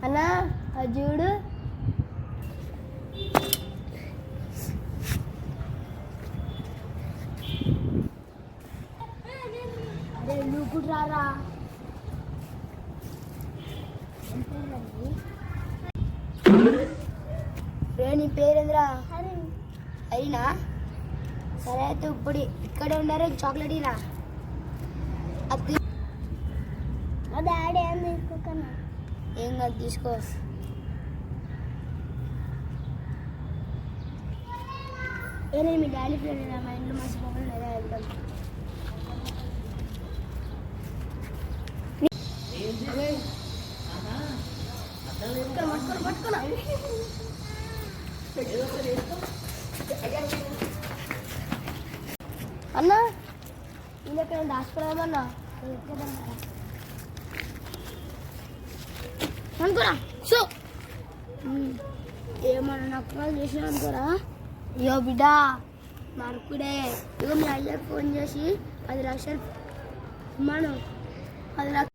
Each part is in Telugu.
అన్నా చూడు అదే నువ్వు రారా నీ పేరేంద్రా అయినా సరే అయితే ఇప్పుడు ఇక్కడే ఉన్నారే చాక్లెట్ ఇలా అది డాడీ ఏం తీసుకోకన్నా ఏం కాదు తీసుకో ఏనే మీ డాడీ ఫ్రెండ్ మా ఇంట్లో మర్చిపోకుండా అదే వెళ్తాం పట్టుకున్నా అన్నా నేను ఎక్కడ దాచుకున్నామన్నా అనుకోరా సో ఏమన్నా నక్కలు చేసిన అనుకోరా అయ్యో బిడ్డ మరుకుడే ఇగో మీ అయ్యకు ఫోన్ చేసి 10 లక్షలు ఇమ్మాను 10 లక్షలు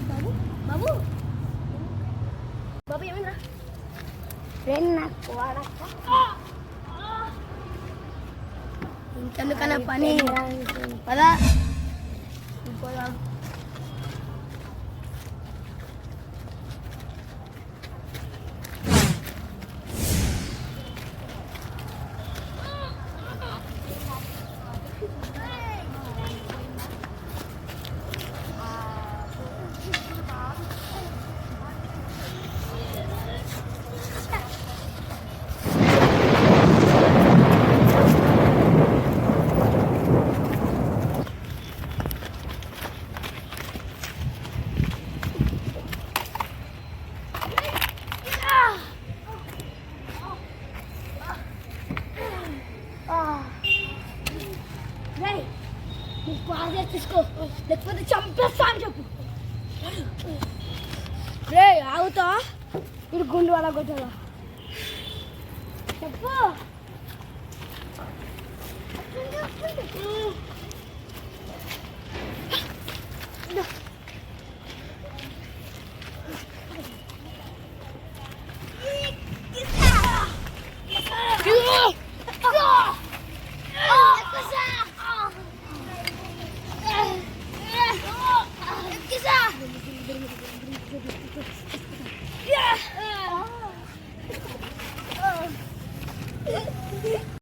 బాబు బాబు ఏమైనా ఫ్రెండ్ నాకు వాడక్క ఇంకెందుకన్నా పని పదా పోదాం తీసుకో లేకపోతే చంపేస్తా అని చెప్పు రే ఆగుతా ఇది గుండు వాళ్ళ కొట్టాలా చెప్పు